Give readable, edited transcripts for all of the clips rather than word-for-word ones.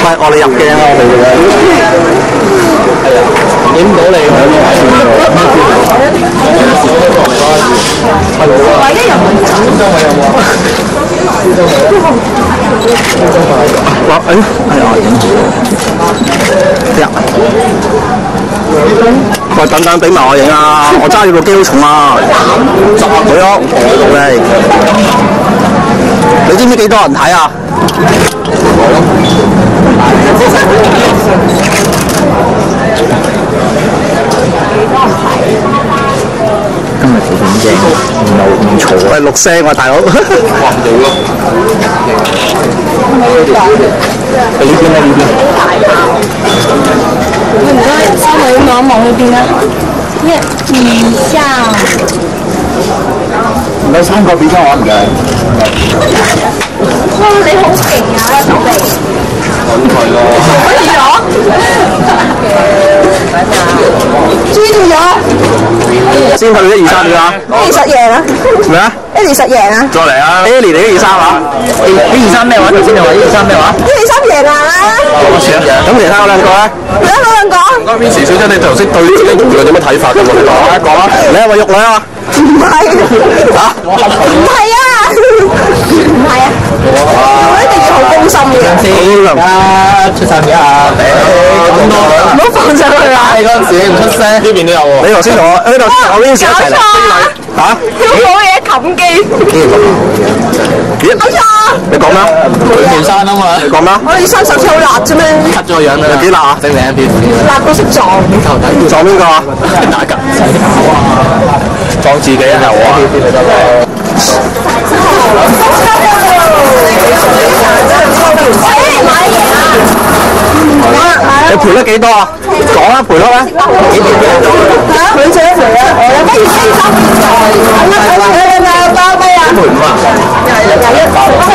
喂，我哋入鏡啊！我哋影唔到你。喂，等等，俾埋我影啊！我揸住部機好重啊！好咯，嚟。你知唔知幾多人睇啊？今日條片正，唔嘈。喂，錄聲喎，大佬。哇，好咯。喺呢邊啦，呢邊。唔該，稍微望一望呢邊啦。1、2、3。唔該，3個俾咗我唔該。哇！你好勁啊，手臂。係咯。可以咗。追住咗。先去1、2、3秒啊！1、2、實贏啊！咩啊？1、2、實贏啊！再嚟啊 ！Ellie 嚟1、2、3啊！1、2、3咩話？頭先你話1、2、3咩話？1、2、3贏啊！咁其他嗰兩個咧？其他嗰兩個？唔該，Vincy 小姐，你頭先對自己形象有咩睇法㗎？你講啊，講啊！你係咪玉女啊？唔係。嚇？唔係啊！唔係啊！我一定要好公心嘅。啊！出晒面啊！咁多，唔好放上去啊！嗰陣時唔出聲，呢邊都有喎。你頭先同我，呢度我 Vincy 一齊嚟。嚇？冇嘢冚機。哎呀！你講咩？佢未生啊嘛。你講咩？我哋37好辣啫咩 ？cut 咗個樣啦。有幾辣啊？整靚啲。辣到識撞。撞邊個啊？打格。撞自己啊！我。你賠得幾多啊？講啦，賠咗啦。幾錢？嚇？佢借一賠啊！我有咩要包咩啊？1賠5啊？21。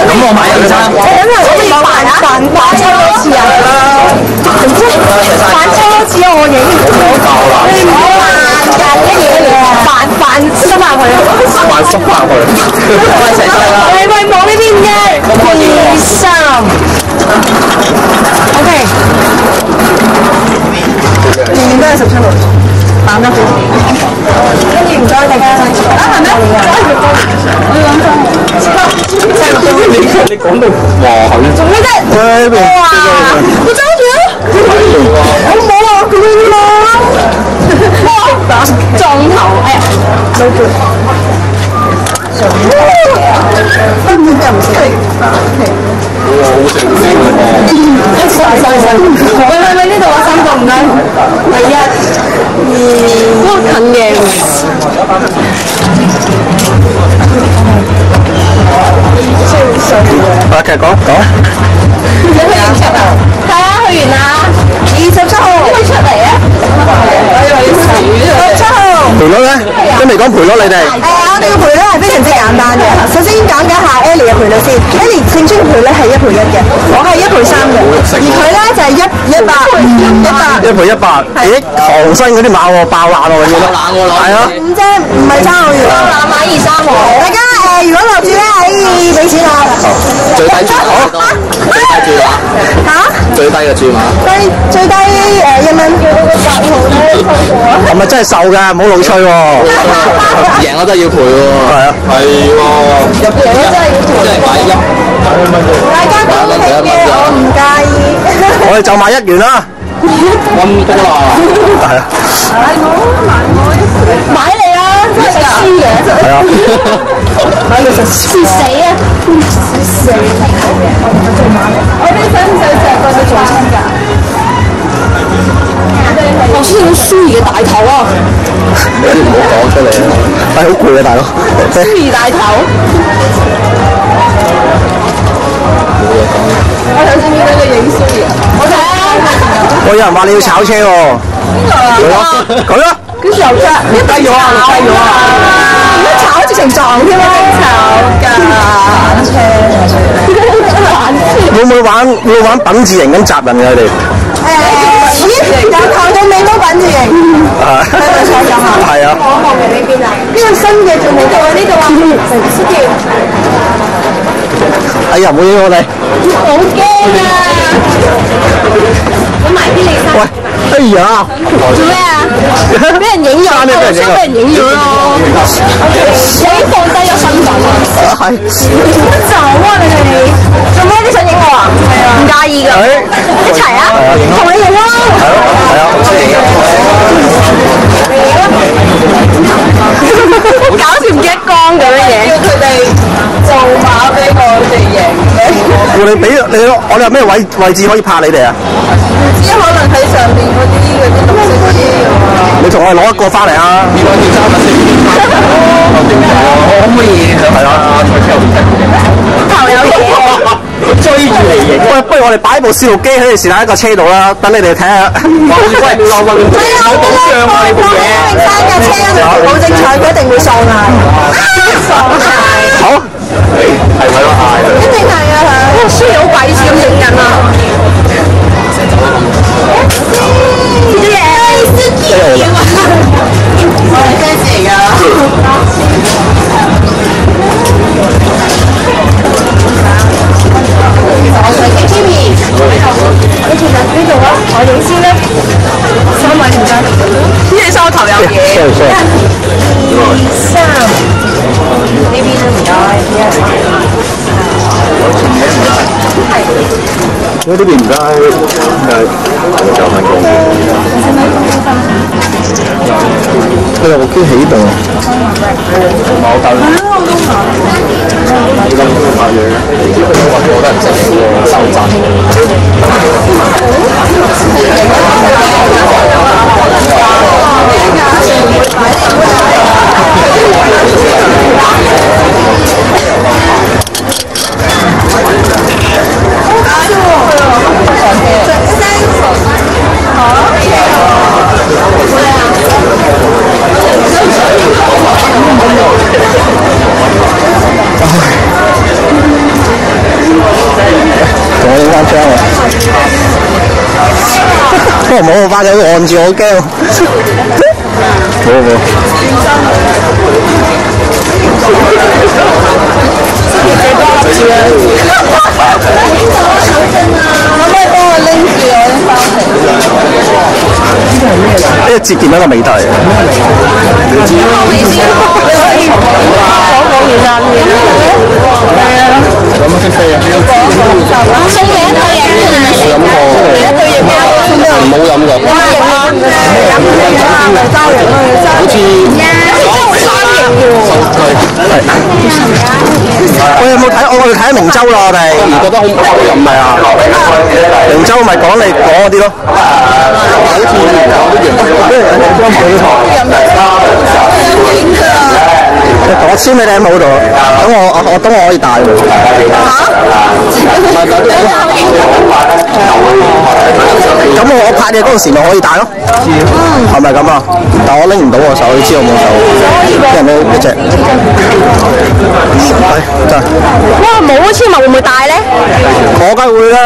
咁我買1、2、3。你反抽多次啊？反抽多次我影唔到。你唔好扮濕下佢。扮濕下佢。喂，望呢邊啫。2、3。OK。年年都係17號，扮得好。跟住唔該大家。啊，係咩？我要諗你講到哇，做咩啫？哇！我揸住啊！我冇啊，咁樣咯。哇！撞頭，哎呀，對住。根本就唔識。喂，呢度啊，3個唔該。1、2，哇，近嘅。快劇講。你去完出啊？係啊，去完啦。27號。點會出嚟啊？我以為要死啊。27號。賠率咧？都未講賠率你哋。我哋嘅賠率係非常之簡單嘅。首先講解下 Ellie 嘅賠率先。Ellie 正宗賠率係1賠1嘅，我係1賠3嘅，而佢咧就係100。1賠100。咦？唐新嗰啲馬喎，爆冷喎，永遠都。係啊。5啫，唔係爭好遠。爆冷買2、3喎。大家如果落注咧，可以俾錢我。最低注碼多。最低注碼。嚇？最低嘅注碼。最低1蚊。係咪真係瘦㗎？唔好老吹喎。贏我都係要賠喎。係啊。係喎。贏我真係要賠。即係買1。大家公平嘅，我唔介意。我哋就買1元啦。咁多啊？係啊。買嚟啊！真係輸嘅。係啊。買嚟就輸死啊！死！我哋使唔使成個都做親㗎？我先要舒怡嘅大頭啊！你唔好講出嚟啊！係好攰啊，大佬。舒怡大頭。我頭先見到你影舒怡，我睇啊！我有人話你要炒車喎。邊個啊？佢咯。幾時有啫？一低咗啊！低咗啊！點解炒直情撞添啊？炒㗎！會唔會玩品字型咁襲人㗎？佢哋？由頭到尾都品字型。係咪想咁啊？係啊。我望嘅呢邊啊？呢個新嘅仲未到啊！呢度啊，哎呀，唔好影我哋。好驚啊！我埋啲你衫。喂，哎呀！做咩啊？俾人影咗，我想俾人影咗咯。你已經放低咗身份啦。係。走啊你哋！做咩你想影我啊？係啊。唔介意㗎。一齊啊！同你影咯。係啊。搞掂唔記得光咁樣嘢。叫佢哋做馬俾我哋贏嘅。我哋俾你，我哋有咩位置可以拍你哋啊？只可能喺上邊嗰啲綠色嗰啲。你同我哋攞一個翻嚟啊！我可唔可以？係啊，頭有嘢。追住嚟影。喂，不如我哋擺部攝錄機喺你是但一個車度啦，等你哋睇下。喂，係啊，我保障啊！你部嘢，山架車嗰度保證彩，佢一定會喪嗌。喪嗌。好。係咪咯？一定係啊！哇，衰佬鬼似咁影緊啊！啲嘢，司機要啊！我係 fans 嚟㗎。我想影 Kimi， 你其實呢度啊，我影先啦。3位唔該。呢隻梳頭有嘢。1、2、3，呢邊都唔該。因為呢邊唔該，就翻工。佢有個機喺度。冇夠。你咁多拍嘢嘅，我覺得唔識手震。同我影翻張啊！不過冇我翻咗，按住我驚。冇。可唔可以幫我拎住我啲包皮？呢個節儉一個美德嚟嘅。咁識飛啊！送你一對嘢，冇飲過，一對嘢咩？冇飲過。好似我有冇睇？我哋睇明州啦，我哋唔覺得好唔係啊？明州咪講你講嗰啲咯。好似我簽你哋喺冇度，等我可以帶喎。咁我拍嘢嗰陣時咪可以帶咯。係咪咁啊？但我拎唔到我手，你知我冇手，啲人都一隻。係真係。哇，冇簽咪會唔會帶咧？我梗係會啦。